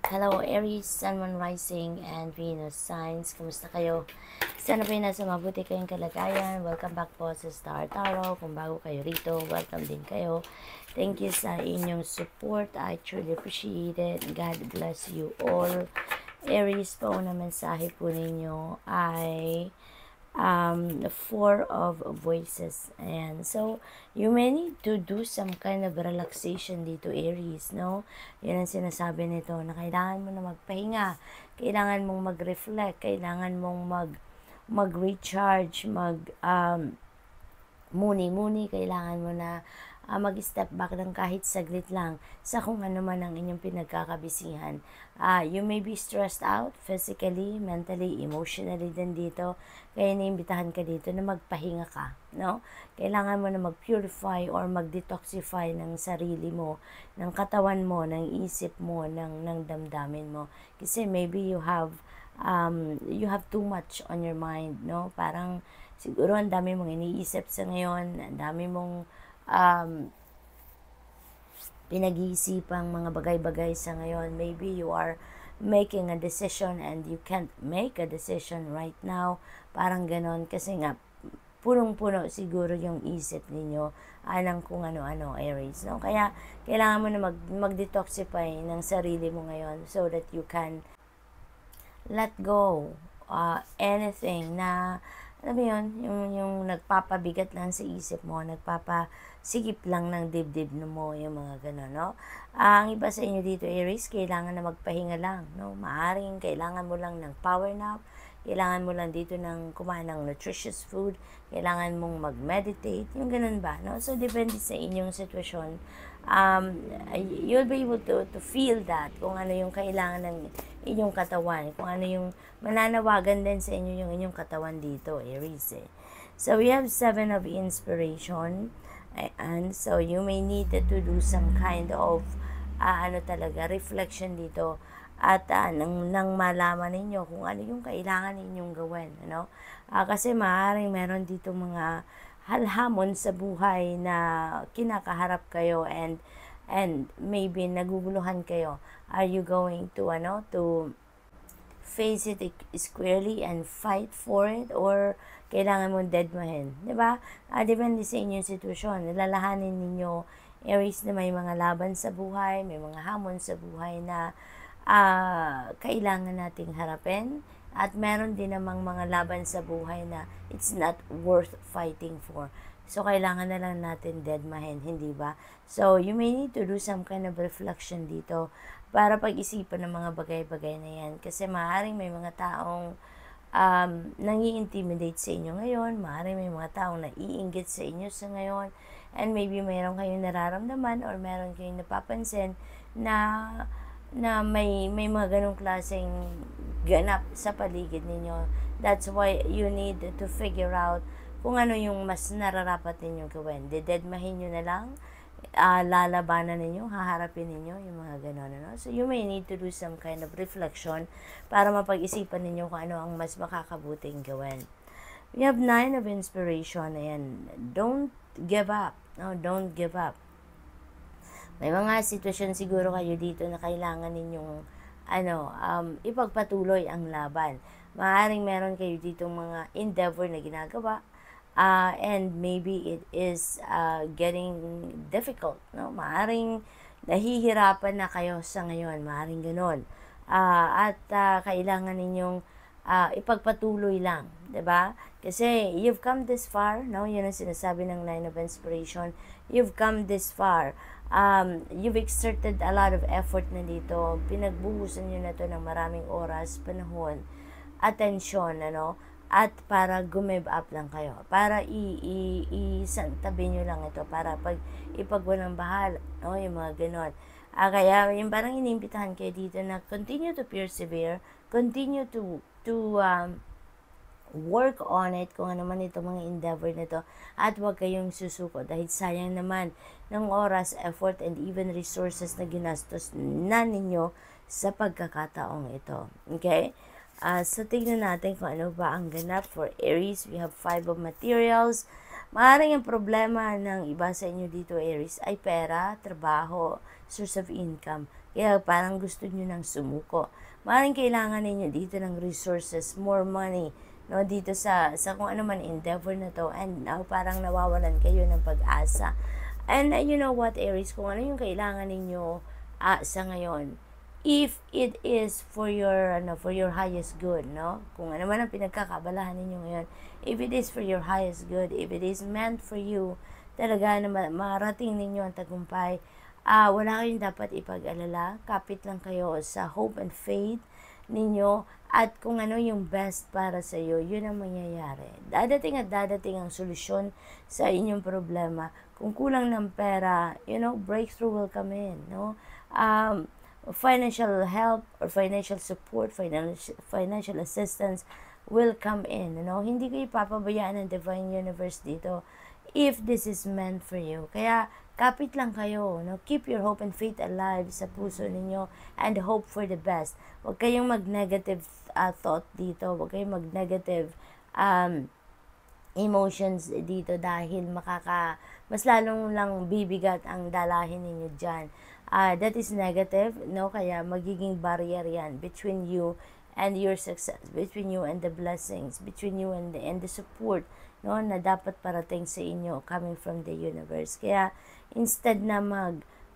Hello Aries, Sun, Moon, Rising, and Venus signs. Kumusta kayo? Sana po nasa mabuti kayong kalagayan. Welcome back po sa Star Tarot. Kung bago kayo rito, welcome din kayo. Thank you sa inyong support. I truly appreciate it. God bless you all. Aries po na mensahe po ninyo ay the Four of Voices. And so, you may need to do some kind of relaxation dito, Aries, no? Yan ang sinasabi nito, na kailangan mo na magpahinga, kailangan mong mag-reflect, kailangan mong mag-recharge, muni-muni, kailangan mo na mag-step back ng kahit saglit lang sa kung ano man ang inyong pinagkakabisihan. You may be stressed out physically, mentally, emotionally din dito. Kaya naimbitahan ka dito na magpahinga ka, no? Kailangan mo na mag-purify or mag-detoxify ng sarili mo, ng katawan mo, ng isip mo, ng damdamin mo. Kasi maybe you have too much on your mind, no? Parang siguro ang dami mong iniisip sa ngayon, ang dami mong pinag-iisipang mga bagay-bagay sa ngayon. Maybe you are making a decision and you can't make a decision right now. Parang ganon. Kasi nga, punong-puno siguro yung isip ninyo ng kung ano-ano, Aries. No? Kaya, kailangan mo na mag-detoxify ng sarili mo ngayon so that you can let go anything na alam mo yun, yung nagpapabigat lang sa isip mo, nagpapasigip lang ng dibdib mo, yung mga gano'n, no? Ang iba sa inyo dito, Aries, kailangan na magpahinga lang, no? Maaring kailangan mo lang ng power nap, kailangan mo lang dito ng kumain ng nutritious food, kailangan mong mag-meditate, yung ganun ba, no? So, depende sa inyong sitwasyon. You'll be able to feel that, kung ano yung kailangan ng inyong katawan, kung ano yung mananawagan din sa inyo yung inyong katawan dito, Aries. So, we have 7 of inspiration, and so you may need to do some kind of reflection dito, at nang malaman ninyo kung ano yung kailangan ninyong gawin, ano? Kasi maaaring meron dito mga halhamon sa buhay na kinakaharap kayo, and maybe naguguluhan kayo. Are you going to face it squarely and fight for it, or kailangan mong deadmahin, di ba? Depende sa inyong sitwasyon. Nalalahanin ninyo, Aries, na may mga laban sa buhay, may mga hamon sa buhay na kailangan nating harapin, at meron din namang mga laban sa buhay na it's not worth fighting for. So, kailangan na lang natin deadmahin, hindi ba? So, you may need to do some kind of reflection dito para pag-isipan ng mga bagay-bagay na yan. Kasi maaaring may mga taong nangi-intimidate sa inyo ngayon, maaaring may mga taong naiinggit sa inyo sa ngayon, and maybe mayroon kayong nararamdaman or meron kayong napapansin na may mga ganong klaseng ganap sa paligid ninyo. That's why you need to figure out kung ano yung mas nararapat ninyong gawin. Dededmahin nyo na lang, lalabanan ninyo, haharapin ninyo yung mga ganon, ano? So, you may need to do some kind of reflection para mapag-isipan ninyo kung ano ang mas makakabuting gawin. We have 9 of inspiration, and don't give up. No, don't give up. May mga sitwasyon siguro kayo dito na kailangan ninyong ipagpatuloy ang laban. Maaaring meron kayo dito mga endeavor na ginagawa, and maybe it is getting difficult, no? Maaring nahihirapan na kayo sa ngayon, maaring ganoon. At kailangan ninyong ipagpatuloy lang, 'di ba? Kasi you've come this far, no? Yun ang sinasabi ng 9 of inspiration. You've come this far. You've exerted a lot of effort na dito. Pinagbuhusan nyo na to ng maraming oras, panahon, atensyon, ano? At para gumive up lang kayo. Para isantabi nyo lang ito. Para ipagwalang bahala, no? Yung mga ganon. Kaya yung parang inimbitahan kayo dito na continue to persevere, continue to work on it, kung ano man ito mga endeavor na to, at huwag kayong susuko dahil sayang naman ng oras, effort, and even resources na ginastos na ninyo sa pagkakataong ito. Okay? So, tignan natin kung ano ba ang ganap for Aries. We have 5 of materials. Maaaring ang problema ng iba sa inyo dito, Aries, ay pera, trabaho, source of income. Kaya parang gusto nyo nang sumuko. Maaaring kailangan ninyo dito ng resources, more money, no, dito sa kung ano man endeavor na to, and now parang nawawalan kayo ng pag-asa. And you know what, Aries, kung ano yung kailangan ninyo sa ngayon, if it is for your highest good, no, kung ano man ang pinagkakabalahan ninyo ngayon, if it is for your highest good, if it is meant for you, talaga na marating ninyo ang tagumpay, wala kayong dapat ipag-alala. Kapit lang kayo sa hope and faith ninyo, at kung ano yung best para sa iyo, yun ang mangyayari. Dadating at dadating ang solusyon sa inyong problema. Kung kulang ng pera, breakthrough will come in, no? Financial help or financial support, financial assistance will come in, Hindi kayo papabayaan ng Divine Universe dito if this is meant for you. Kaya kapit lang kayo, keep your hope and faith alive sa puso ninyo and hope for the best. Huwag kayong mag-negative thought dito, huwag kayong mag-negative emotions dito, dahil mas lalong lang bibigat ang dalahin ninyo dyan. That is negative, kaya magiging barrier yan between you and your success, between you and the blessings, between you and the support, na dapat parating sa inyo coming from the universe. Kaya instead na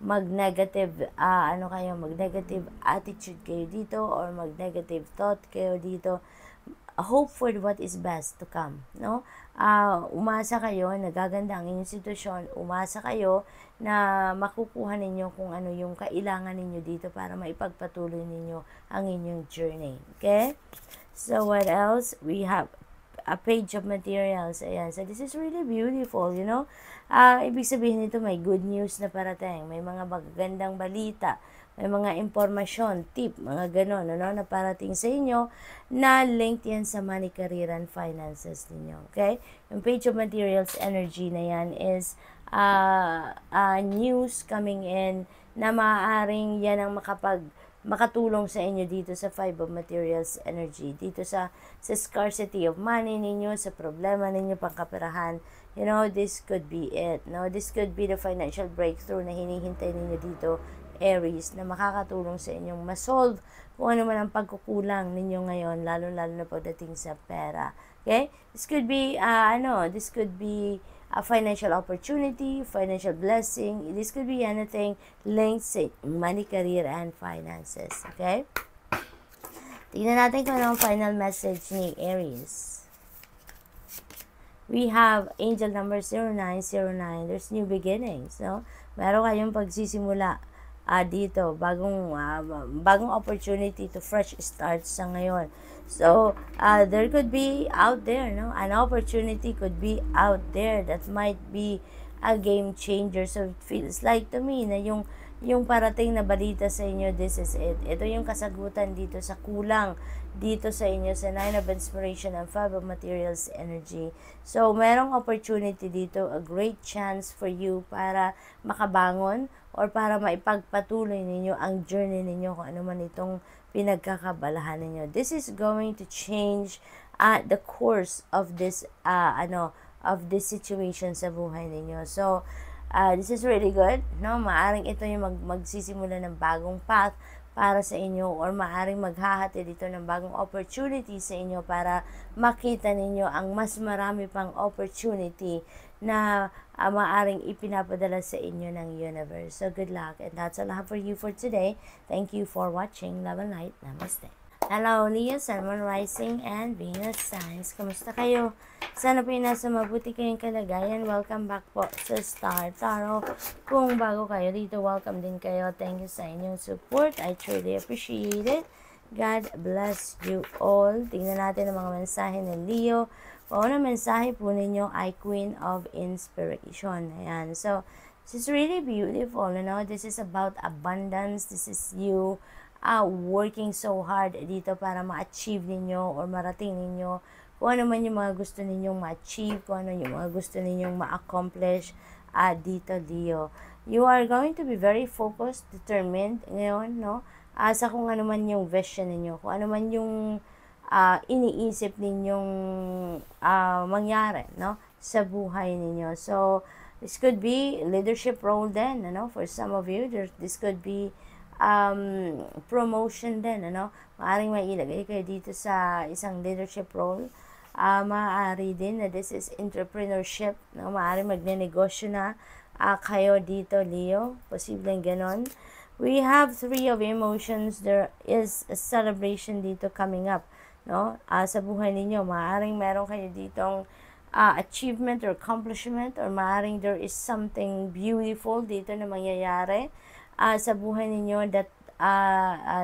mag-negative mag-negative attitude kayo dito, or mag-negative thought kayo dito, hope for what is best to come, umasa kayo, nagaganda ang inyong sitwasyon, umasa kayo na makukuha ninyo kung ano yung kailangan ninyo dito para maipagpatuloy ninyo ang inyong journey. Okay? So what else? We have a page of materials. Ayan. So this is really beautiful, ibig sabihin nito may good news na parating, may mga magagandang balita, may mga impormasyon, tip, mga ganon, na parating sa inyo, na linked yan sa money, career, and finances ninyo. Okay? Yung page of materials energy na yan is news coming in na maaaring yan ang makatulong sa inyo dito sa Five of Materials energy, dito sa scarcity of money ninyo, sa problema ninyo pangkaperahan. This could be it. This could be the financial breakthrough na hinihintay ninyo dito, Aries, na makakatulong sa inyong masolve kung ano man ang pagkukulang ninyo ngayon, lalo-lalo na pagdating sa pera. Okay? This could be a financial opportunity, financial blessing. This could be anything linked sa money, career, and finances. Okay? Tingnan natin kung ano ang final message ni Aries. We have angel number 0909. There's new beginnings, Meron kayong pagsisimula dito, bagong opportunity to fresh start sa ngayon. So, there could be out there, an opportunity could be out there that might be a game changer. So, it feels like to me na yung parating na balita sa inyo, this is it. Ito yung kasagutan dito sa kulang dito sa inyo sa Nine of Inspiration and Five of Materials energy. So, merong opportunity dito, a great chance for you para makabangon or para maipagpatuloy ninyo ang journey ninyo, kung ano man itong pinagkakabalahan ninyo. This is going to change the course of this situation sa buhay ninyo. So, this is really good, Maaring ito yung magsisimula ng bagong path para sa inyo, or maaring maghahati dito ng bagong opportunity sa inyo para makita ninyo ang mas marami pang opportunity na maaring ipinapadala sa inyo ng universe. So, good luck. And that's all I have for you for today. Thank you for watching. Love and light. Namaste. Hello, Leo, Sun, Moon, Rising, and Venus signs. Kamusta kayo? Sana po yung nasa mabuti kayong kalagayan. Welcome back po sa Star Tarot. Kung bago kayo dito, welcome din kayo. Thank you sa inyong support. I truly appreciate it. God bless you all. Tingnan natin ang mga mensahe ng Leo. Kung ano mensahe po ninyo ay Queen of Inspiration. Ayan. So, this is really beautiful. This is about abundance. This is you working so hard dito para ma-achieve ninyo or marating ninyo kung ano man yung mga gusto ninyong ma-achieve, kung ano yung mga gusto ninyong ma-accomplish dito, Leo. You are going to be very focused, determined ngayon, sa kung ano man yung vision ninyo, kung ano man yung iniisip ninyong mangyari, sa buhay ninyo. So, this could be leadership role then, for some of you. This could be promotion din, ano? Maaaring mailagay kayo dito sa isang leadership role. Maaari din na this is entrepreneurship, no? Maaaring magnenegosyo na kayo dito, Leo. Posibleng ganon. We have 3 of emotions. There is a celebration dito coming up, no? Sa buhay ninyo, maaaring meron kayo ditong achievement or accomplishment, or maaaring there is something beautiful dito na mangyayari sa buhay ninyo that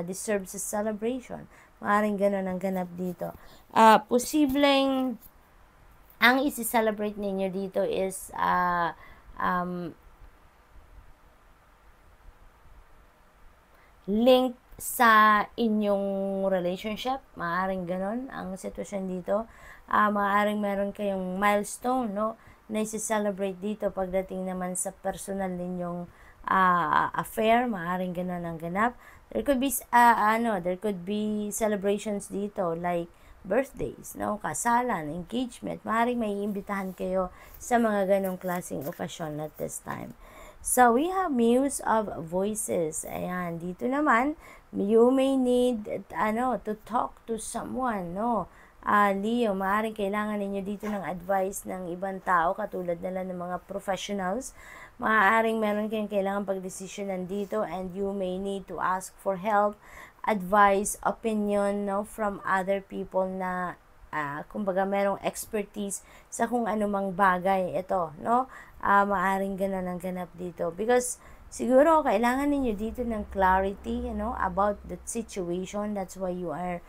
deserves a celebration. Maaaring ganun ang ganap dito. Posibleng ang isi-celebrate ninyo dito is link sa inyong relationship. Maaaring ganun ang sitwasyon dito. Maaaring meron kayong milestone, no, na isi-celebrate dito pagdating naman sa personal ninyong affair. Maaaring ganun ang ganap. There could be there could be celebrations dito like birthdays, no, kasalan, engagement. Maaaring may iimbitahan kayo sa mga ganong klaseng okasyon at this time. So, we have Muse of Voices. Ayan, dito naman, you may need, to talk to someone, no? Leo, maaaring kailangan ninyo dito ng advice ng ibang tao, katulad nila ng mga professionals. Maaaring meron kayong kailangan pagdesisyonan dito, and you may need to ask for help, advice, opinion, no, from other people na kumbaga merong expertise sa kung anumang bagay ito, no? Maaring ganun ang ganap dito, because siguro kailangan ninyo dito ng clarity, about that situation. That's why you are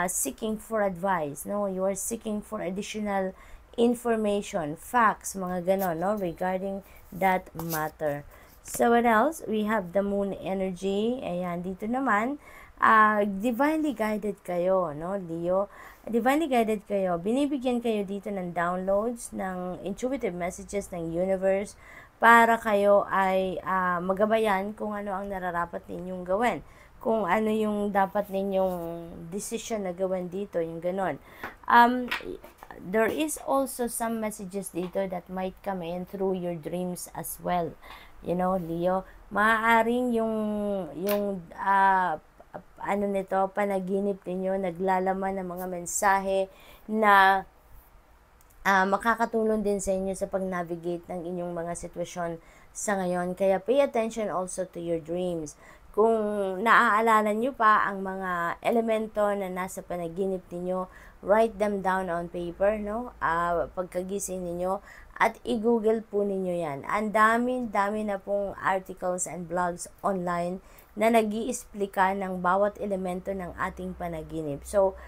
seeking for advice, no? You are seeking for additional information, facts, mga ganon, no, regarding that matter. So, what else? We have the moon energy. Ayan, dito naman, divinely guided kayo, no, Leo. Divinely guided kayo. Binibigyan kayo dito ng downloads, ng intuitive messages ng universe para kayo ay magabayan kung ano ang nararapat ninyong gawin. Kung ano yung dapat ninyong decision na gawin dito, yung ganon. There is also some messages dito that might come in through your dreams as well. Leo, maaaring yung panaginip ninyo naglalaman ng mga mensahe na makakatulong din sa inyo sa pag-navigate ng inyong mga sitwasyon sa ngayon. Kaya pay attention also to your dreams. Kung naaalala nyo pa ang mga elemento na nasa panaginip ninyo, write them down on paper, no? Pagkagising ninyo, at i-google po ninyo yan. Ang dami na pong articles and blogs online na nag-iisplika ng bawat elemento ng ating panaginip. So,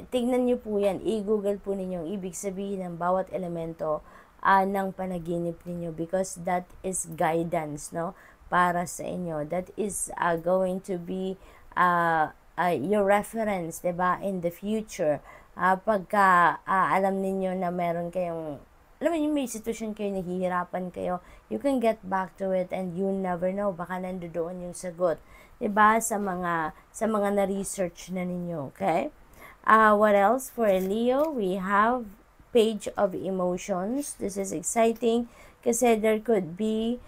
tignan nyo po yan, i-google po ninyo ibig sabihin ng bawat elemento ng panaginip ninyo, because that is guidance, no, para sa inyo. That is going to be your reference, diba, in the future. Pagka alam ninyo na meron kayong, alam mo, may sitwasyon kayo, nahihirapan kayo, you can get back to it, and you never know, baka nandoon yung sagot, diba, sa mga na-research na ninyo, okay? What else for Leo? We have Page of Emotions. This is exciting kasi there could be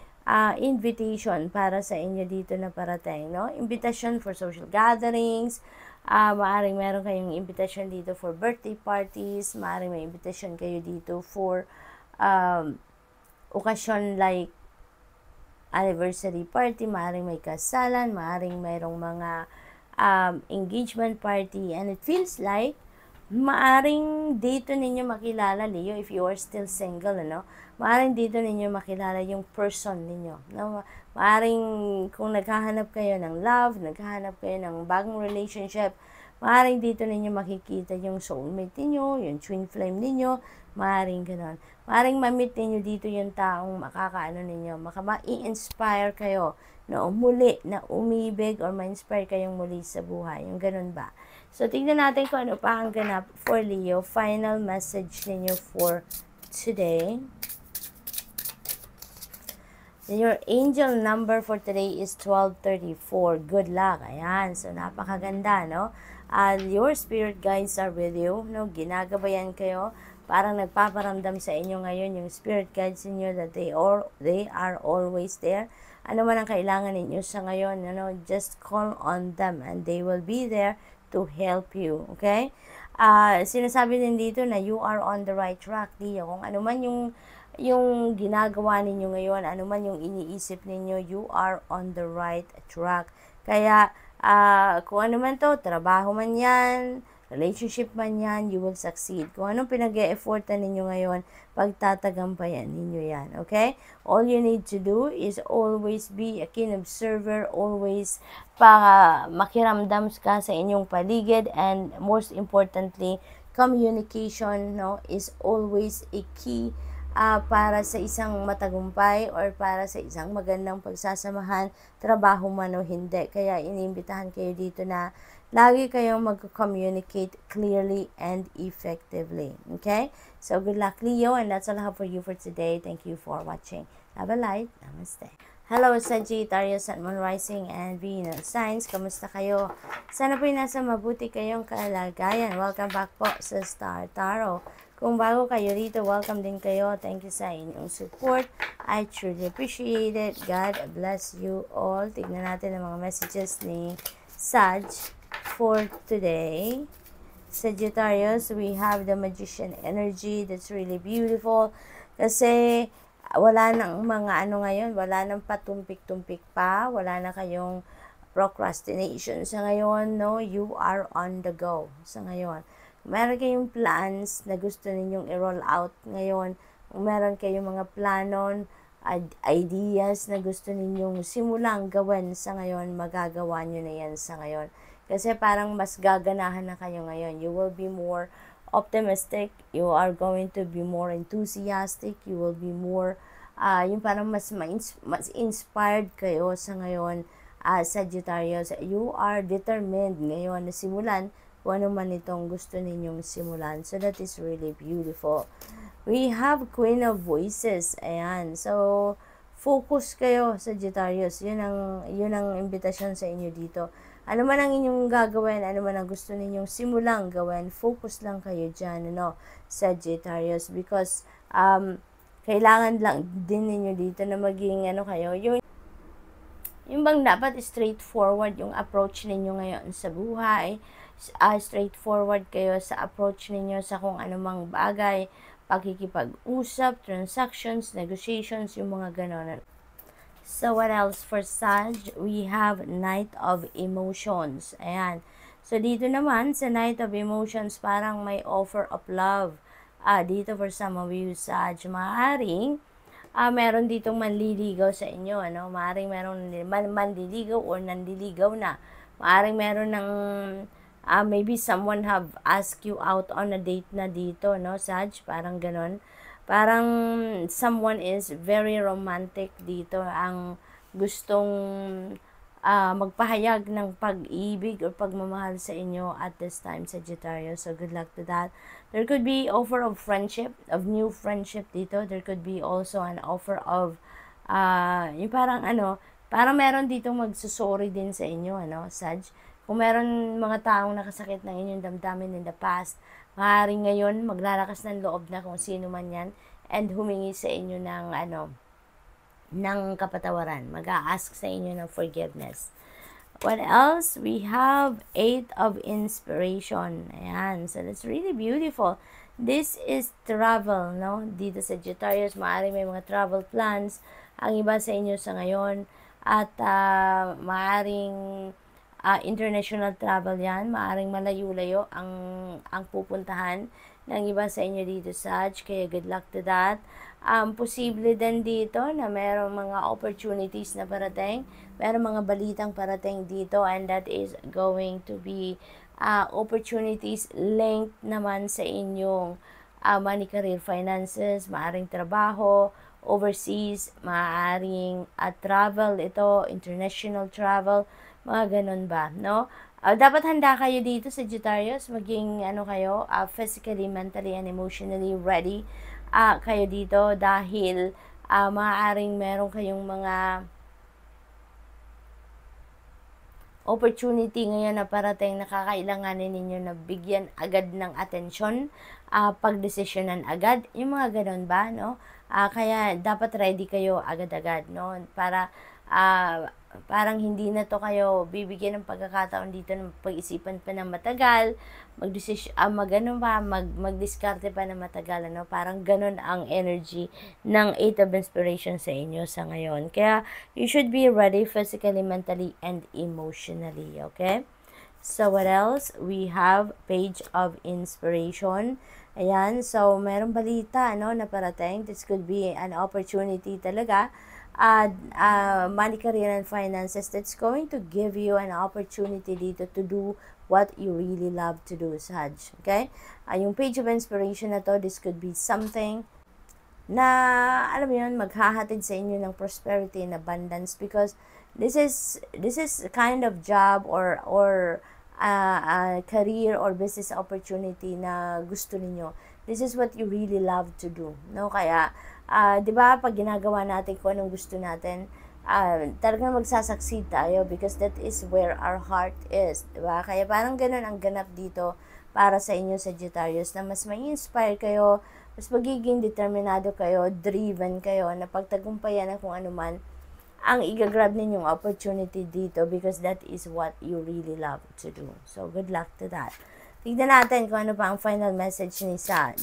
invitation para sa inyo dito na parating, no? Invitation for social gatherings. Maaring meron kayong invitation dito for birthday parties. Maaring may invitation kayo dito for occasion like anniversary party. Maaring may kasalan. Maaring mayroong mga engagement party. And it feels like maaring dito ninyo makilala, Leo, if you are still single, maaring dito ninyo makilala yung person ninyo, no? Maaring kung naghahanap kayo ng love, naghahanap kayo ng bagong relationship, maaring dito ninyo makikita yung soulmate ninyo, yung twin flame ninyo, maaring ganon. Maaring ma-meet ninyo dito yung taong makakaano ninyo, ma-i-inspire kayo na muli, na umibig, or ma-inspire kayong muli sa buhay, yung ganon ba? So, tignan natin kung ano pa ang ganap for Leo. Final message ninyo for today. Your angel number for today is 1234. Good luck. Ayan. So, napakaganda, no? Your spirit guides are with you, no? Ginagabayan kayo. Parang nagpaparamdam sa inyo ngayon yung spirit guides ninyo that they are always there. ano man ang kailangan ninyo sa ngayon, just call on them and they will be there to help you, okay? Sinasabi din dito na you are on the right track, Leo. Kung ano man yung ginagawa ninyo ngayon, ano man yung iniisip ninyo, you are on the right track. Kaya, kung ano man to, trabaho man yan, relationship man yan, you will succeed. Kung anong pinag-e-effortan ninyo ngayon, pagtatagampayan ninyo yan, okay? All you need to do is always be a keen observer, always makiramdam ka sa inyong paligid, and most importantly, communication, is always a key para sa isang matagumpay or para sa isang magandang pagsasamahan, trabaho man o hindi. Kaya inimbitahan kayo dito na lagi kayong mag-communicate clearly and effectively. Okay? So, good luck, Leo, and that's all I have for you for today. Thank you for watching. Have a light. Namaste. Hello, Sagittarius, Sun, Moon, Rising, and Venus signs. Kamusta kayo? Sana po'y nasa mabuti kayong kalagayan. Welcome back po sa Star Tarot. Kung bago kayo rito, welcome din kayo. Thank you sa inyong support. I truly appreciate it. God bless you all. Tignan natin ang mga messages ni Sag for today. Sagittarius, we have the Magician energy. That's really beautiful. Kasi wala nang mga ngayon, wala nang patumpik-tumpik pa. Wala na kayong procrastination sa ngayon. No, you are on the go sa ngayon. Meron kayong plans na gusto ninyong i-roll out ngayon. Meron kayong mga planon, ideas na gusto ninyong simulang gawin sa ngayon, magagawa nyo na yan sa ngayon. Kasi parang mas gaganahan na kayo ngayon. You will be more optimistic. You are going to be more enthusiastic. You will be more, yung parang mas inspired kayo sa ngayon, Sagittarius. You are determined ngayon na simulan kung ano man itong gusto ninyong simulan. So, that is really beautiful. We have Queen of Voices. Ayan. So, focus kayo, Sagittarius. Yun ang imbitasyon sa inyo dito. Ano man ang inyong gagawin, ano man ang gusto ninyong simulang gawin, focus lang kayo dyan, Sagittarius. Because, kailangan lang din ninyo dito na maging, kayo, yung bang dapat straightforward yung approach ninyo ngayon sa buhay. Straightforward kayo sa approach ninyo sa kung anumang bagay, pakikipag-usap, transactions, negotiations, yung mga ganon. So, what else for Sag? We have Knight of Emotions. Ayan. So, dito naman, sa Knight of Emotions, parang may offer of love. Dito for some of you, Sag, maaaring, meron ditong manliligaw sa inyo, Maaaring meron manliligaw or nandiligaw na. Maaaring meron ng, maybe someone have asked you out on a date na dito, Sag? Parang ganon. Parang someone is very romantic dito, ang gustong magpahayag ng pag-ibig or pagmamahal sa inyo at this time, Sagittarius. So, good luck to that. There could be offer of friendship, of new friendship dito. There could be also an offer of, yung parang parang meron dito magsusorry din sa inyo, Sag. Kung meron mga taong nakasakit ng inyong damdamin in the past, maaaring ngayon maglalakas ng loob na kung sino man yan and humingi sa inyo ng kapatawaran. Mag-a-ask sa inyo ng forgiveness. What else? We have 8 of Inspiration. Ayan. So, that's really beautiful. This is travel, Dito sa Sagittarius, maaaring may mga travel plans ang iba sa inyo sa ngayon. At maaaring international travel yan. Maaaring malayo-layo ang pupuntahan ng iba sa inyo dito, Sag. Kaya good luck to that. Posible din dito na mayroong mga opportunities na parating. Mayroong mga balitang parating dito, and that is going to be opportunities linked naman sa inyong money, career, finances, maaaring trabaho, overseas, maaaring travel ito, international travel, mga ganun ba, dapat handa kayo dito, Sagittarius, maging kayo, physically, mentally, and emotionally ready kayo dito dahil maaaring meron kayong mga opportunity ngayon na parating na kakailanganin ninyo na bigyan agad ng atensyon, pagdesisyonan agad, yung mga ganun ba, Kaya dapat ready kayo agad-agad, para parang hindi na to kayo bibigyan ng pagkakataon dito na pag-isipan pa ng matagal, magdiskarte pa ng matagal, ano? Parang ganun ang energy ng Eight of Inspiration sa inyo sa ngayon. Kaya, you should be ready physically, mentally, and emotionally, okay? So, what else? We have Page of Inspiration. Ayan, so, merong balita, ano, na parating. This could be an opportunity talaga. Money, career, and finances that's going to give you an opportunity dito to do what you really love to do, Sag. Okay? Yung Page of Inspiration na to, this could be something na, alam mo yun, maghahatid sa inyo ng prosperity and abundance because this is kind of job or career or business opportunity na gusto niyo. This is what you really love to do, no? Kaya 'di ba, pag ginagawa natin kung anong gusto natin, talagang magsasucceed tayo because that is where our heart is, 'di ba? Kaya parang ganun ang ganap dito para sa inyo, Sagittarius, na mas mai-inspire kayo, mas magiging determinado kayo, driven kayo na pagtagumpayan ng kung ano man ang igagrab ninyong opportunity dito because that is what you really love to do. So, good luck to that. Tignan natin kung ano pa ang final message ni Sag.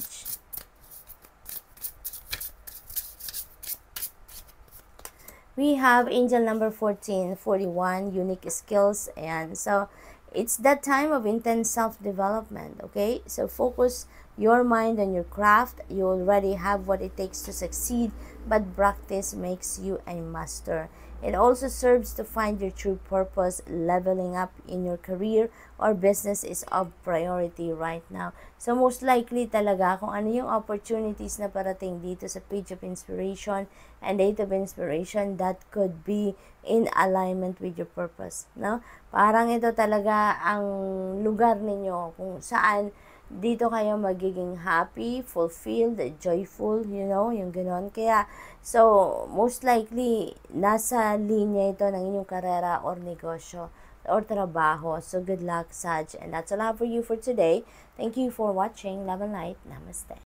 We have angel number 1441, unique skills. And so, it's that time of intense self-development, okay? So, focus your mind on your craft. You already have what it takes to succeed, but practice makes you a master. It also serves to find your true purpose. Leveling up in your career or business is of priority right now. So, most likely talaga kung ano yung opportunities na parating dito sa Page of Inspiration and Eight of Inspiration, that could be in alignment with your purpose, no? Parang ito talaga ang lugar ninyo kung saan dito kayo magiging happy, fulfilled, joyful, yung gano'n. Kaya, so, most likely, nasa linya ito ng inyong karera or negosyo or trabaho. So, good luck, Sag. And that's all I have for you for today. Thank you for watching. Love and light. Namaste.